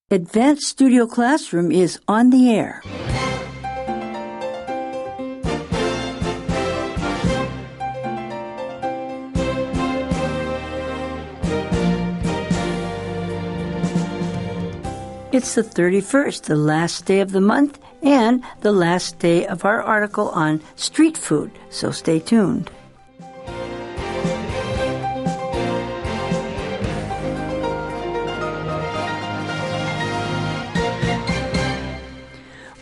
Advanced Studio Classroom is on the air. It's the 31st, the last day of the month, and the last day of our article on street food, so stay tuned.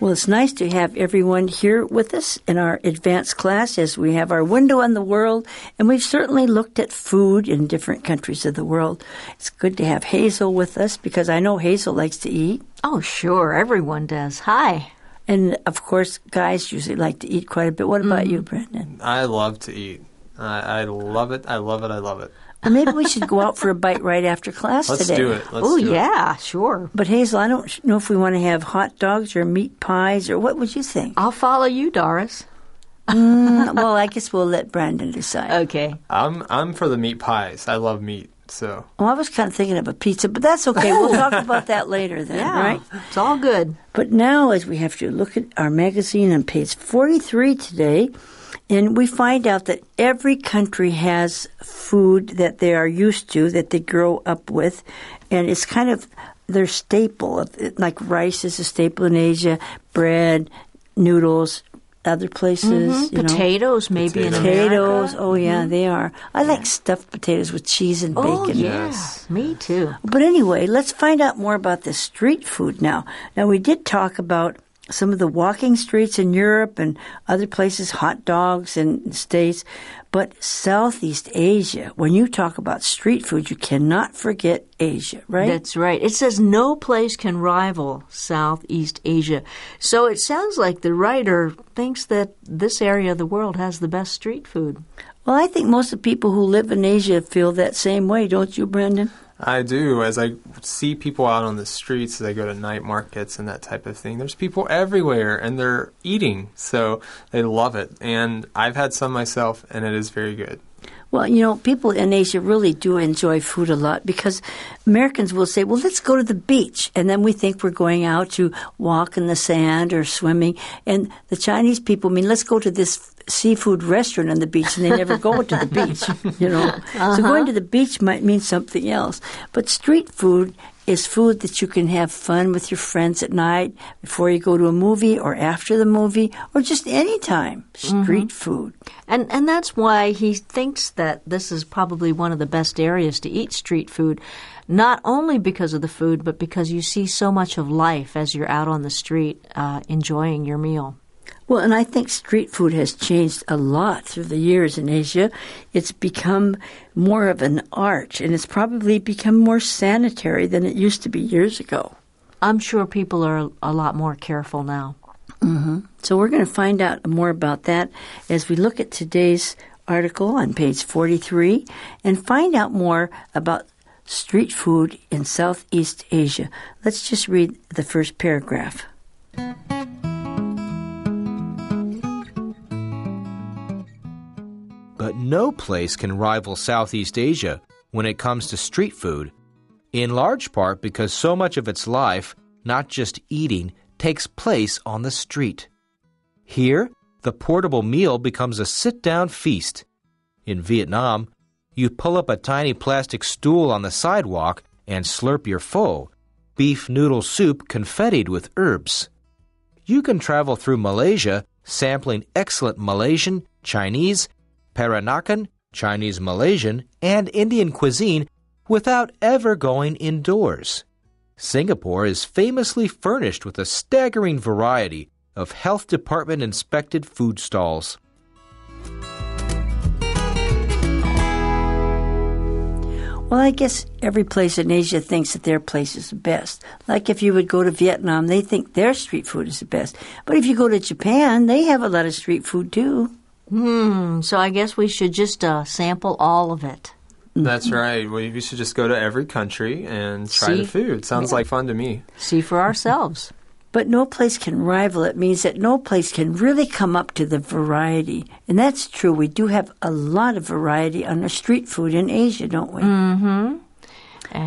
Well, it's nice to have everyone here with us in our advanced class as we have our window on the world, and we've certainly looked at food in different countries of the world. It's good to have Hazel with us because I know Hazel likes to eat. Oh, sure. Everyone does. Hi. And, of course, guys usually like to eat quite a bit. What about you, Brendan? I love to eat. I love it. I love it. I love it. Well, maybe we should go out for a bite right after class Let's today. do it. Oh, yeah, sure. But, Hazel, I don't know if we want to have hot dogs or meat pies, or what would you think? I'll follow you, Doris. Well, I guess we'll let Brandon decide. Okay. I'm for the meat pies. I love meat, so. Well, I was kind of thinking of a pizza, but that's okay. We'll talk about that later then, Yeah, right? it's all good. But now, as we have to look at our magazine on page 43 today, and we find out that every country has food that they are used to, that they grow up with, and it's kind of their staple. Like rice is a staple in Asia, bread, noodles, other places. Mm-hmm. Potatoes, maybe in America. Potatoes, oh yeah, they are. I like stuffed potatoes with cheese and bacon. Oh, yeah, Yes. me too. But anyway, let's find out more about the street food now. Now, we did talk about some of the walking streets in Europe and other places, hot dogs in the States. But Southeast Asia, when you talk about street food, you cannot forget Asia, right? That's right. It says no place can rival Southeast Asia. So it sounds like the writer thinks that this area of the world has the best street food. Well, I think most of the people who live in Asia feel that same way, don't you, Brendan? I do. As I see people out on the streets, as I go to night markets and that type of thing, there's people everywhere, and they're eating, so they love it. And I've had some myself, and it is very good. Well, you know, people in Asia really do enjoy food a lot because Americans will say, well, let's go to the beach. And then we think we're going out to walk in the sand or swimming. And the Chinese people mean, let's go to this seafood restaurant on the beach, and they never go to the beach, you know. So going to the beach might mean something else. But street food is food that you can have fun with your friends at night, before you go to a movie or after the movie, or just any time. Street food. And that's why he thinks that this is probably one of the best areas to eat street food, not only because of the food, but because you see so much of life as you're out on the street enjoying your meal. Well, and I think street food has changed a lot through the years in Asia. It's become more of an art, and it's probably become more sanitary than it used to be years ago. I'm sure people are a lot more careful now. Mm-hmm. So we're going to find out more about that as we look at today's article on page 43 and find out more about street food in Southeast Asia. Let's just read the first paragraph. But no place can rival Southeast Asia when it comes to street food, in large part because so much of its life, not just eating, takes place on the street. Here, the portable meal becomes a sit-down feast. In Vietnam, you pull up a tiny plastic stool on the sidewalk and slurp your pho, beef noodle soup confettied with herbs. You can travel through Malaysia sampling excellent Malaysian, Chinese, Peranakan, Chinese Malaysian, and Indian cuisine without ever going indoors. Singapore is famously furnished with a staggering variety of health department inspected food stalls. Well, I guess every place in Asia thinks that their place is the best. Like if you would go to Vietnam, they think their street food is the best. But if you go to Japan, they have a lot of street food too. So I guess we should just sample all of it. That's right. We should just go to every country and try the food. Sounds like fun to me. See for ourselves. But no place can rival it means that no place can really come up to the variety. And that's true. We do have a lot of variety on our street food in Asia, don't we? Mm-hmm.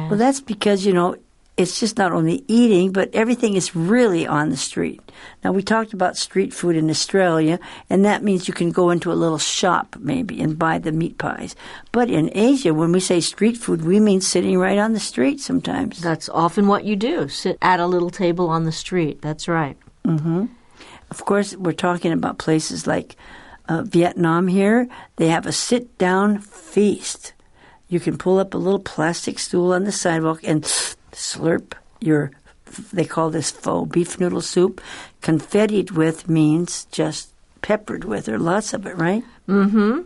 Well, that's because, you know, it's just not only eating, but everything is really on the street. Now, we talked about street food in Australia, and that means you can go into a little shop maybe and buy the meat pies. But in Asia, when we say street food, we mean sitting right on the street sometimes. That's often what you do, sit at a little table on the street. That's right. Mm-hmm. Of course, we're talking about places like Vietnam here. They have a sit-down feast. You can pull up a little plastic stool on the sidewalk and slurp your, they call this pho, beef noodle soup. Confettied with means just peppered with, or lots of it, right? Mm-hmm.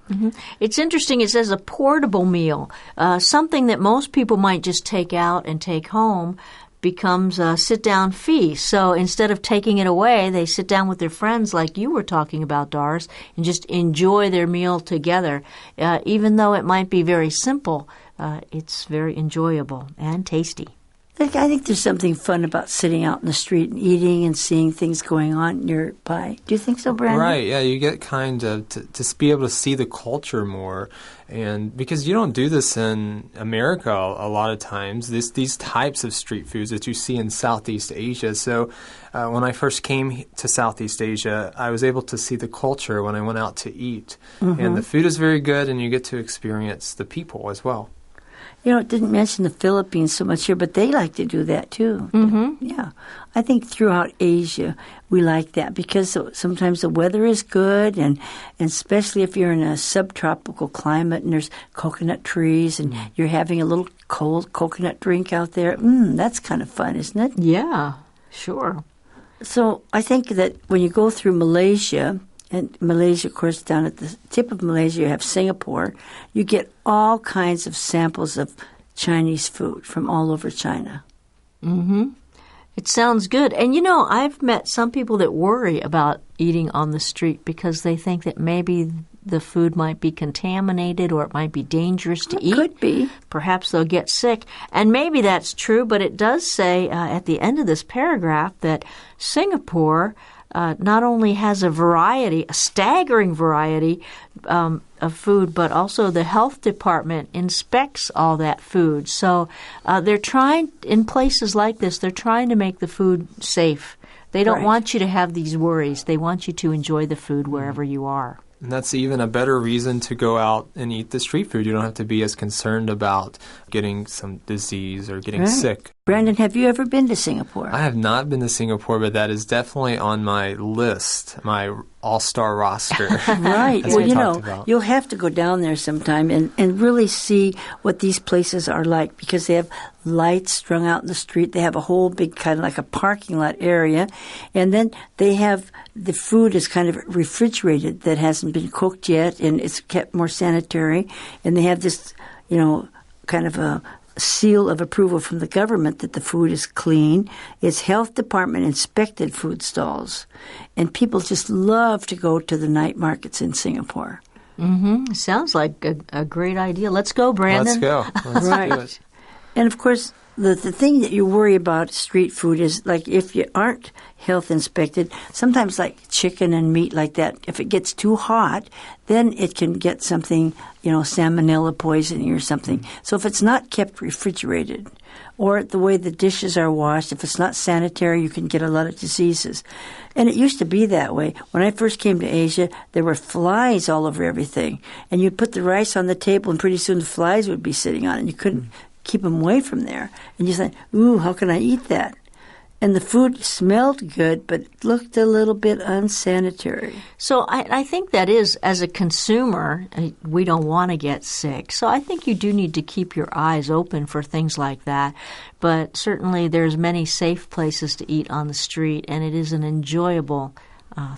Mm-hmm. It's interesting. It says a portable meal, something that most people might just take out and take home, becomes a sit-down feast. So instead of taking it away, they sit down with their friends like you were talking about, Doris, and just enjoy their meal together. Even though it might be very simple, it's very enjoyable and tasty. I think there's something fun about sitting out in the street and eating and seeing things going on nearby. Do you think so, Brandon? Right, yeah, you get kind of to be able to see the culture more. And because you don't do this in America a lot of times, these types of street foods that you see in Southeast Asia. So when I first came to Southeast Asia, I was able to see the culture when I went out to eat. Mm-hmm. And the food is very good, and you get to experience the people as well. You know, it didn't mention the Philippines so much here, but they like to do that too. Mm-hmm. Yeah. I think throughout Asia we like that because sometimes the weather is good, and especially if you're in a subtropical climate and there's coconut trees and you're having a little cold coconut drink out there. That's kind of fun, isn't it? Yeah, sure. So I think that when you go through Malaysia, and Malaysia, of course, down at the tip of Malaysia, you have Singapore. You get all kinds of samples of Chinese food from all over China. Mm-hmm. It sounds good. And, you know, I've met some people that worry about eating on the street because they think that maybe the food might be contaminated or it might be dangerous to eat. Could be. Perhaps they'll get sick. And maybe that's true, but it does say at the end of this paragraph that Singapore not only has a staggering variety of food, but also the health department inspects all that food. So they're trying, in places like this, they're trying to make the food safe. They don't want you to have these worries. They want you to enjoy the food wherever you are. And that's even a better reason to go out and eat the street food. You don't have to be as concerned about getting some disease or getting sick. Brandon, have you ever been to Singapore? I have not been to Singapore, but that is definitely on my list, my all-star roster. Right. Well, you'll have to go down there sometime and really see what these places are like, because they have lights strung out in the street. They have a whole big kind of like a parking lot area. And then they have the food is kind of refrigerated that hasn't been cooked yet, and it's kept more sanitary. And they have this, kind of a seal of approval from the government that the food is clean. It's health department inspected food stalls. And people just love to go to the night markets in Singapore. Mm-hmm. Sounds like a great idea. Let's go, Brandon. Let's go. Let's do it. And, of course, the thing that you worry about street food is, like, if you aren't health inspected, sometimes like chicken and meat like that, if it gets too hot, then it can get something, salmonella poisoning or something. So if it's not kept refrigerated, or the way the dishes are washed, if it's not sanitary, you can get a lot of diseases. And it used to be that way. When I first came to Asia, there were flies all over everything. And you'd put the rice on the table, and pretty soon the flies would be sitting on it, and you couldn't keep them away from there. And you think, ooh, how can I eat that? And the food smelled good, but it looked a little bit unsanitary. So I think that is, as a consumer, we don't want to get sick. So I think you do need to keep your eyes open for things like that. But certainly there's many safe places to eat on the street, and it is an enjoyable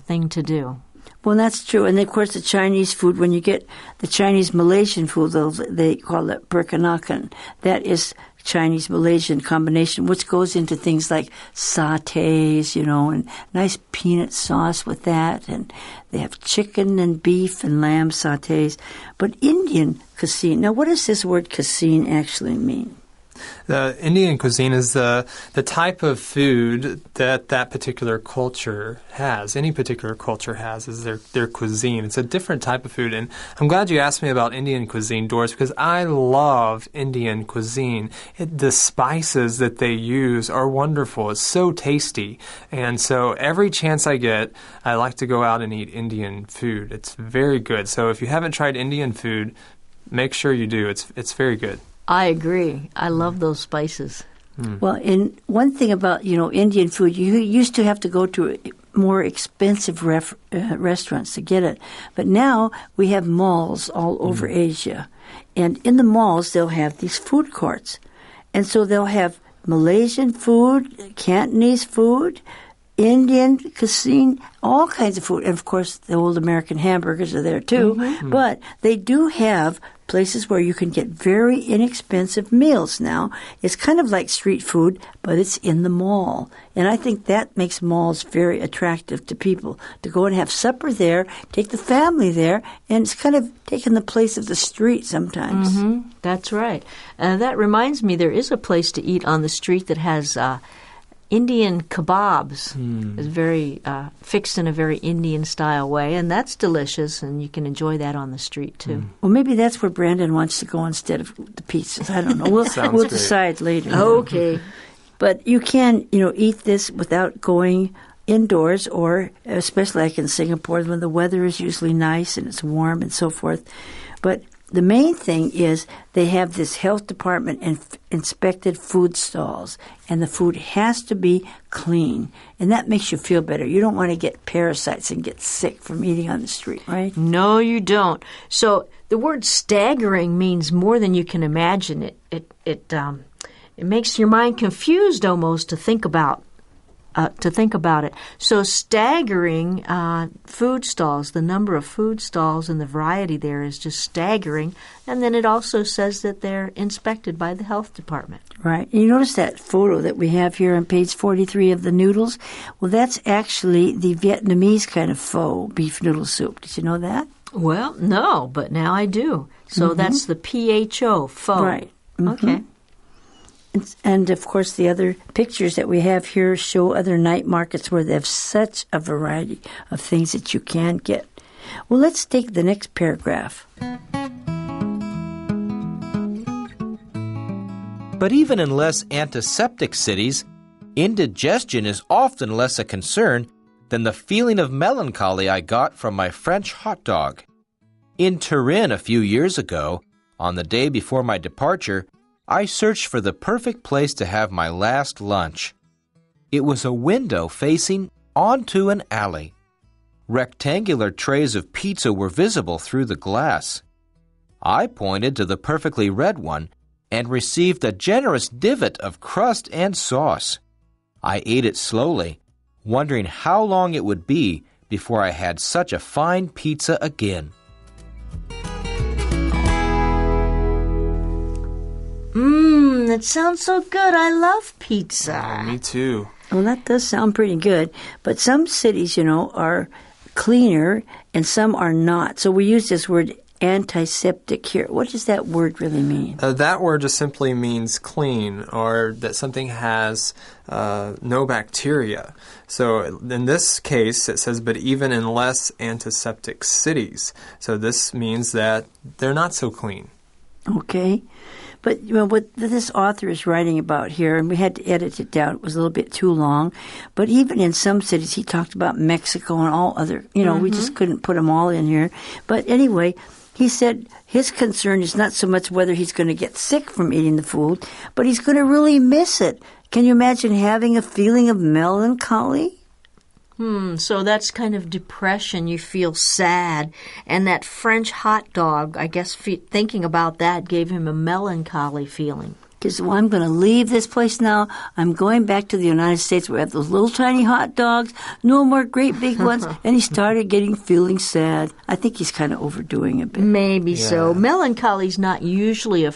thing to do. Well, that's true. And, of course, the Chinese food, when you get the Chinese-Malaysian food, they call it peranakan. That is Chinese-Malaysian combination, which goes into things like sautés, and nice peanut sauce with that. And they have chicken and beef and lamb sautés. But Indian cuisine, now what does this word cuisine actually mean? The Indian cuisine is the type of food that particular culture has. Any particular culture has is their cuisine. It's a different type of food. And I'm glad you asked me about Indian cuisine, Doris, because I love Indian cuisine. The spices that they use are wonderful. It's so tasty. And so every chance I get, I like to go out and eat Indian food. It's very good. So if you haven't tried Indian food, make sure you do. It's very good. I agree. I love those spices. Well, and one thing about, Indian food, you used to have to go to more expensive restaurants to get it. But now we have malls all over Asia. And in the malls, they'll have these food courts. And so they'll have Malaysian food, Cantonese food, Indian cuisine, all kinds of food. And, of course, the old American hamburgers are there, too. Mm-hmm. But they do have places where you can get very inexpensive meals now. It's kind of like street food, but it's in the mall. And I think that makes malls very attractive to people, to go and have supper there, take the family there, and it's kind of taking the place of the street sometimes. Mm-hmm. That's right. That reminds me, there is a place to eat on the street that has Indian kebabs. It's very fixed in a very Indian-style way, and that's delicious, and you can enjoy that on the street, too. Well, maybe that's where Brandon wants to go instead of the pizzas. I don't know. We'll decide later. Okay. But you can, eat this without going indoors, or especially like in Singapore when the weather is usually nice and it's warm and so forth. But the main thing is they have this health department and inspected food stalls, and the food has to be clean, and that makes you feel better. You don't want to get parasites and get sick from eating on the street, right? No, you don't. So the word staggering means more than you can imagine. It makes your mind confused almost to think about. It. So staggering food stalls, the number of food stalls and the variety there is just staggering. And then it also says that they're inspected by the health department. Right. You notice that photo that we have here on page 43 of the noodles? Well, that's actually the Vietnamese kind of pho beef noodle soup. Did you know that? Well, no, but now I do. So that's the PHO, pho. Right. Mm-hmm. Okay. And, of course, the other pictures that we have here show other night markets where they have such a variety of things that you can get. Well, let's take the next paragraph. But even in less antiseptic cities, indigestion is often less a concern than the feeling of melancholy I got from my French hot dog. In Turin a few years ago, on the day before my departure, I searched for the perfect place to have my last lunch. It was a window facing onto an alley. Rectangular trays of pizza were visible through the glass. I pointed to the perfectly red one and received a generous divot of crust and sauce. I ate it slowly, wondering how long it would be before I had such a fine pizza again. That sounds so good. I love pizza. Oh, me too. Well, that does sound pretty good. But some cities, are cleaner and some are not. So we use this word antiseptic here. What does that word really mean? That word just simply means clean, or that something has no bacteria. So in this case, it says, but even in less antiseptic cities. So this means that they're not so clean. Okay. But what this author is writing about here, and we had to edit it down, it was a little bit too long, but even in some cities, he talked about Mexico and all other, we just couldn't put them all in here. But anyway, he said his concern is not so much whether he's going to get sick from eating the food, but he's going to really miss it. Can you imagine having a feeling of melancholy? So that's kind of depression. You feel sad. And that French hot dog, I guess thinking about that gave him a melancholy feeling. Because I'm going to leave this place now. I'm going back to the United States where we have those little tiny hot dogs, no more great big ones. And he started feeling sad. I think he's kind of overdoing it a bit. Maybe so. Melancholy is not usually a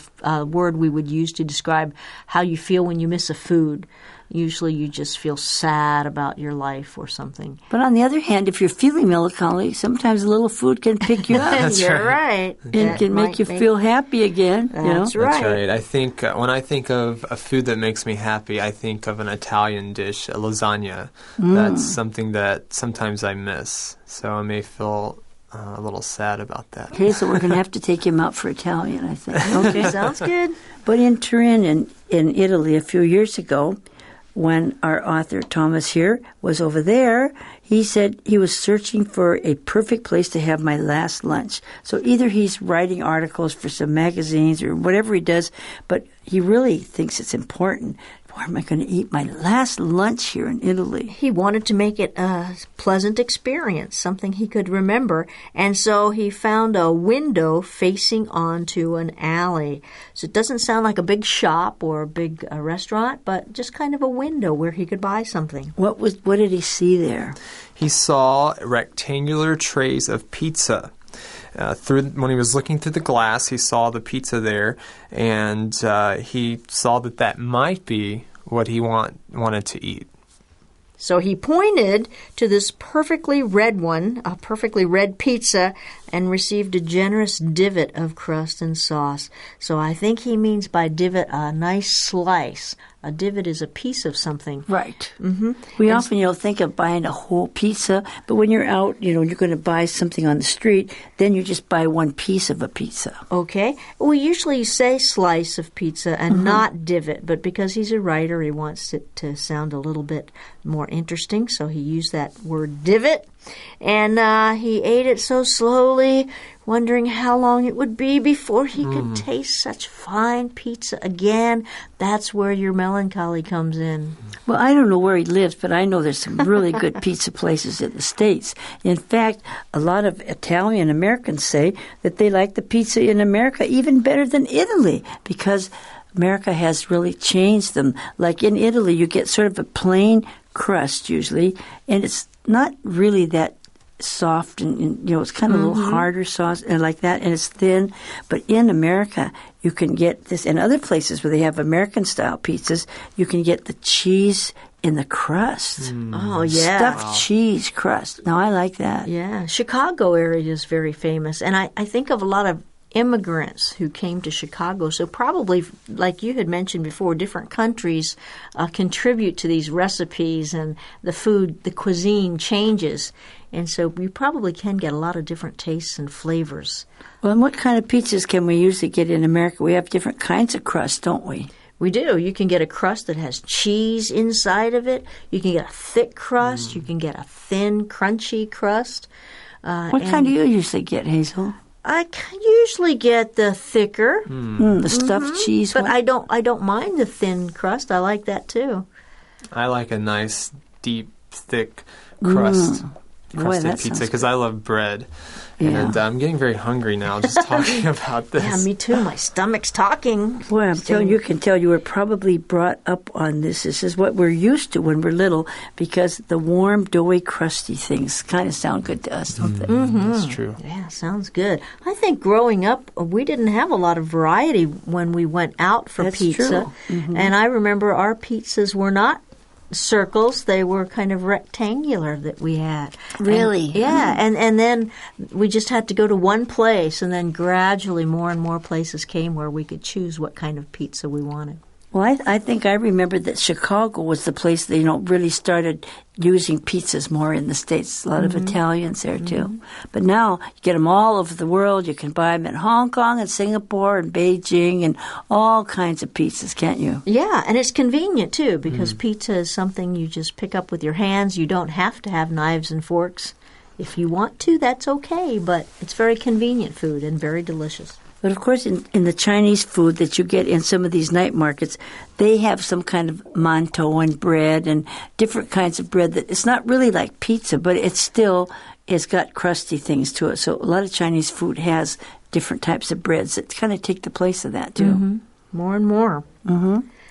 word we would use to describe how you feel when you miss a food. Usually you just feel sad about your life or something. But on the other hand, if you're feeling melancholy, sometimes a little food can pick you up. You're right. And can make you feel happy again. That's right. That's right. I think when I think of a food that makes me happy, I think of an Italian dish, a lasagna. That's something that sometimes I miss. So I may feel a little sad about that. Okay, so we're going to have to take him out for Italian, I think. Okay, sounds good. But in Turin, in Italy, a few years ago, when our author Thomas here was over there, he said he was searching for a perfect place to have my last lunch. So either he's writing articles for some magazines or whatever he does, but he really thinks it's important. Where am I going to eat my last lunch here in Italy? He wanted to make it a pleasant experience, something he could remember, and so he found a window facing onto an alley. So it doesn't sound like a big shop or a big restaurant, but just kind of a window where he could buy something. What did he see there? He saw rectangular trays of pizza. When he was looking through the glass, he saw the pizza there, and he saw that might be what he wanted to eat. So he pointed to this perfectly red one, a perfectly red pizza, and received a generous divot of crust and sauce. So I think he means by divot a nice slice. A divot is a piece of something. Right. Mm-hmm. We often, think of buying a whole pizza, but when you're out, you're going to buy something on the street, then you just buy one piece of a pizza. Okay. We usually say slice of pizza and not divot, but because he's a writer, he wants it to sound a little bit more interesting, so he used that word divot. And he ate it so slowly, wondering how long it would be before he could taste such fine pizza again. That's where your melancholy comes in. Well, I don't know where he lives, but I know there's some really good pizza places in the States. In fact, a lot of Italian Americans say that they like the pizza in America even better than Italy because America has really changed them. Like in Italy, you get sort of a plain crust usually, and it's not really that soft and it's kind of a little harder sauce and like that, and it's thin. But in America, you can get this, and other places where they have American-style pizzas, you can get the cheese in the crust. Oh, yeah. Stuffed cheese crust. Now, I like that. Yeah. Chicago area is very famous, and I think of a lot of immigrants who came to Chicago. So probably, like you had mentioned before, different countries contribute to these recipes, and the food, the cuisine changes. And so we probably can get a lot of different tastes and flavors. Well, and what kind of pizzas can we usually get in America? We have different kinds of crust, don't we? We do. You can get a crust that has cheese inside of it. You can get a thick crust. You can get a thin, crunchy crust. What kind do you usually get, Hazel? I usually get the thicker, the stuffed cheese but one. I don't mind the thin crust. I like that too. I like a nice, deep, thick crusted pizza because I love bread. Yeah. And I'm getting very hungry now just talking about this. Yeah, me too. My stomach's talking. Boy, I'm telling you, can tell you were probably brought up on this. This is what we're used to when we're little because the warm, doughy, crusty things kind of sound good to us, don't they? That's true. Yeah, sounds good. I think growing up, we didn't have a lot of variety when we went out for That's pizza. true. And I remember our pizzas were not circles, they were kind of rectangular that we had. Really? And then we just had to go to one place, and then gradually more and more places came where we could choose what kind of pizza we wanted. Well, I think I remember that Chicago was the place that, really started using pizzas more in the States. A lot of Italians there, too. But now you get them all over the world. You can buy them in Hong Kong and Singapore and Beijing and all kinds of pizzas, can't you? Yeah, and it's convenient, too, because pizza is something you just pick up with your hands. You don't have to have knives and forks. If you want to, that's okay, but it's very convenient food and very delicious. But, of course, in the Chinese food that you get in some of these night markets, they have some kind of mantou bread and different kinds of bread that it's not really like pizza, but it's got crusty things to it. So a lot of Chinese food has different types of breads that kind of take the place of that, too. More and more.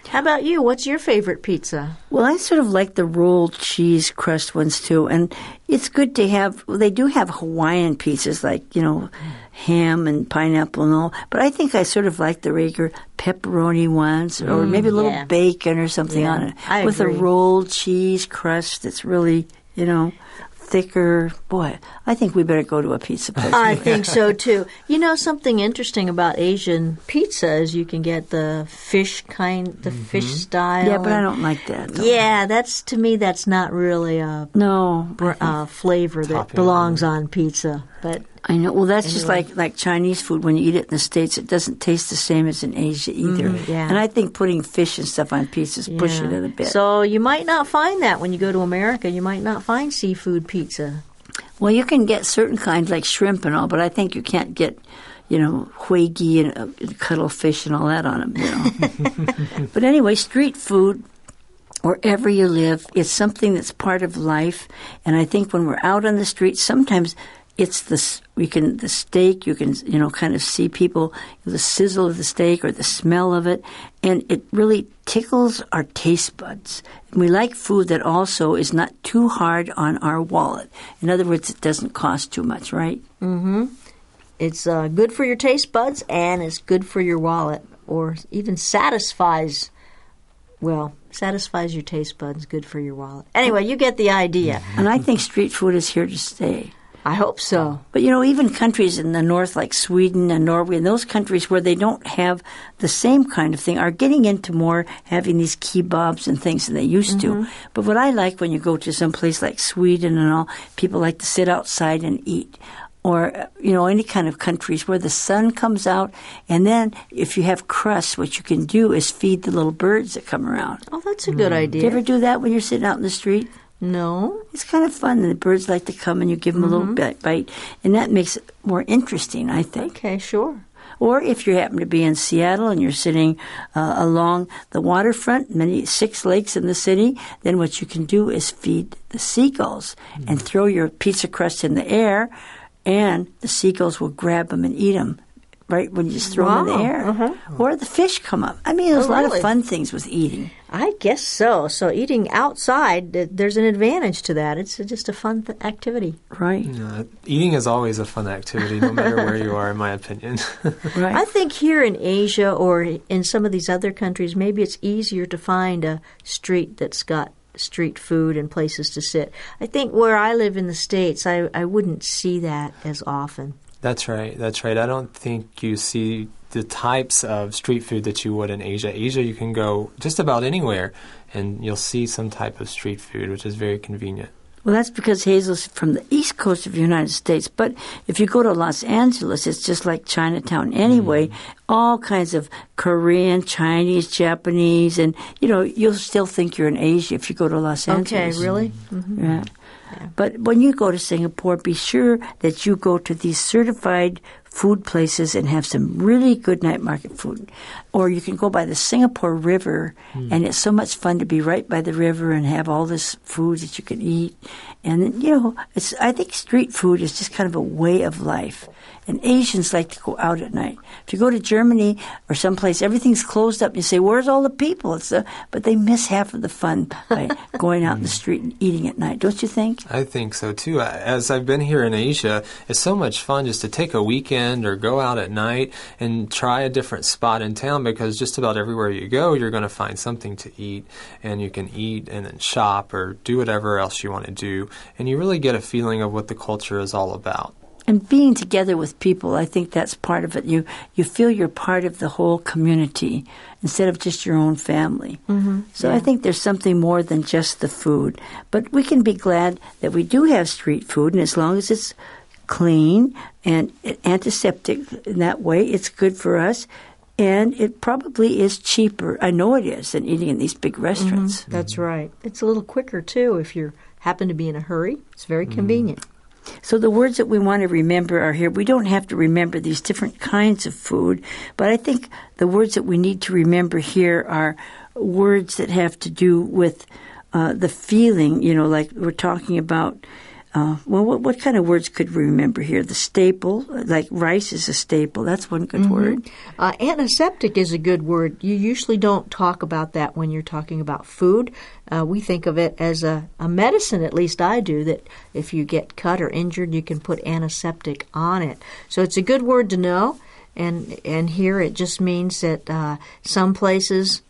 How about you? What's your favorite pizza? Well, I sort of like the rolled cheese crust ones too, and it's good to have. They do have Hawaiian pizzas like ham and pineapple and all, but I think I sort of like the regular pepperoni ones, or maybe a little bacon or something on it with agree. a rolled cheese crust that's really thicker. Boy, I think we better go to a pizza place. I think so, too. You know, something interesting about Asian pizza is you can get the fish fish style. Yeah, but I don't like that. Though. Yeah, to me, that's not really a flavor that belongs on pizza. But I know. Well, that's just like Chinese food. When you eat it in the States, it doesn't taste the same as in Asia either. And I think putting fish and stuff on pizzas push it in a bit. So you might not find that when you go to America. You might not find seafood pizza. Well, you can get certain kinds like shrimp and all, but I think you can't get, huigi and cuttlefish and all that on them. But anyway, street food, wherever you live, it's something that's part of life. And I think when we're out on the street, sometimes it's the steak. You can kind of see people, the sizzle of the steak or the smell of it, and it really tickles our taste buds. And we like food that also is not too hard on our wallet. In other words, it doesn't cost too much, right? Mm-hmm. It's good for your taste buds, and it's good for your wallet, or even satisfies your taste buds. Good for your wallet. Anyway, you get the idea. And I think street food is here to stay. I hope so. But, even countries in the north like Sweden and Norway and those countries where they don't have the same kind of thing are getting into more having these kebabs and things than they used to. But what I like when you go to some place like Sweden and all, people like to sit outside and eat. Or, any kind of countries where the sun comes out. And then if you have crusts, what you can do is feed the little birds that come around. Oh, that's a good idea. Do you ever do that when you're sitting out in the street? No. It's kind of fun. The birds like to come and you give them a little bite. And that makes it more interesting, I think. Okay, sure. Or if you happen to be in Seattle and you're sitting along the waterfront, 6 lakes in the city, then what you can do is feed the seagulls and throw your pizza crust in the air, and the seagulls will grab them and eat them. Right when you just throw them in the air. Or the fish come up. I mean, there's a lot of fun things with eating. I guess so. So eating outside, there's an advantage to that. It's just a fun activity. Right. Eating is always a fun activity, no matter where you are, in my opinion. Right. I think here in Asia or in some of these other countries, maybe it's easier to find a street that's got street food and places to sit. I think where I live in the States, I wouldn't see that as often. That's right. I don't think you see the types of street food that you would in Asia. Asia, you can go just about anywhere, and you'll see some type of street food, which is very convenient. Well, that's because Hazel's from the east coast of the United States. But if you go to Los Angeles, it's just like Chinatown anyway. All kinds of Korean, Chinese, Japanese, and, you'll still think you're in Asia if you go to Los Angeles. Okay, really? Yeah. But when you go to Singapore, be sure that you go to these certified food places and have some really good night market food. Or you can go by the Singapore River, and it's so much fun to be right by the river and have all this food that you can eat. And, I think street food is just kind of a way of life. And Asians like to go out at night. If you go to Germany or someplace, everything's closed up. You say, where's all the people? But they miss half of the fun by going out in the street and eating at night. Don't you think? I think so, too. As I've been here in Asia, it's so much fun just to take a weekend or go out at night and try a different spot in town, because just about everywhere you go, you're going to find something to eat, and you can eat and then shop or do whatever else you want to do, and you really get a feeling of what the culture is all about. And being together with people, I think that's part of it. You feel you're part of the whole community instead of just your own family. So I think there's something more than just the food. But we can be glad that we do have street food, and as long as it's clean and antiseptic in that way, it's good for us. And it probably is cheaper, I know it is, than eating in these big restaurants. That's right. It's a little quicker, too, if you happen to be in a hurry. It's very convenient. So the words that we want to remember are here. We don't have to remember these different kinds of food, but I think the words that we need to remember here are words that have to do with the feeling, like we're talking about Well, what kind of words could we remember here? The staple, like rice is a staple. That's one good word. Antiseptic is a good word. You usually don't talk about that when you're talking about food. We think of it as a medicine, at least I do, that if you get cut or injured, you can put antiseptic on it. So it's a good word to know. And here it just means that some places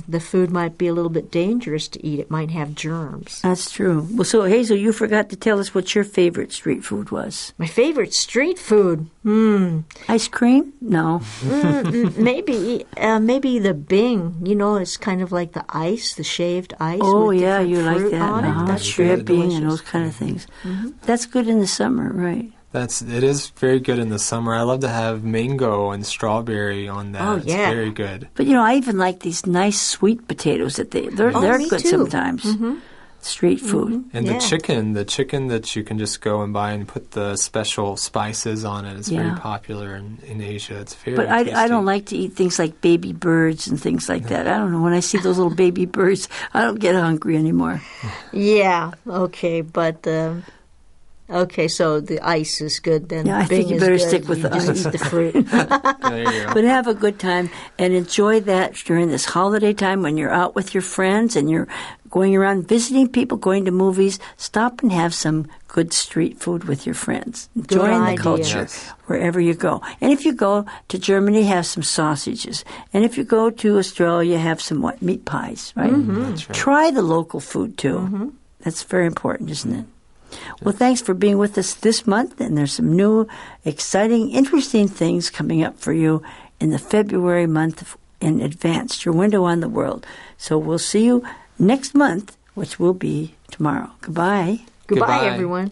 the food might be a little bit dangerous to eat. It might have germs. That's true. Well, so Hazel, you forgot to tell us what your favorite street food was. My favorite street food? Ice cream? No. Maybe the Bing. You know, it's kind of like the ice, the shaved ice. Oh, with yeah, you like fruit that. on it. That's Shredding delicious. and those kind of things. That's good in the summer, right? It is very good in the summer. I love to have mango and strawberry on that. Oh, yeah. It's very good. But, I even like these nice sweet potatoes that they're me good too. Sometimes. Street food. And Yeah. the chicken that you can just go and buy and put the special spices on it is very Yeah. popular in Asia. It's very But tasty. I don't like to eat things like baby birds and things like that. I don't know. When I see those little baby birds, I don't get hungry anymore. Yeah, okay, but... Okay, so the ice is good then. Yeah, I Bing think you is better good. stick with You the just ice. eat the fruit. There you go. But have a good time and enjoy that during this holiday time when you're out with your friends and you're going around visiting people, going to movies. Stop and have some good street food with your friends. Enjoying the idea. culture Yes. wherever you go. And if you go to Germany, have some sausages. And if you go to Australia, have some meat pies, right? That's right. Try the local food too. That's very important, isn't it? Well, thanks for being with us this month, and there's some new, exciting, interesting things coming up for you in the February month in advance, your window on the world. So we'll see you next month, which will be tomorrow. Goodbye. Goodbye, Goodbye. everyone.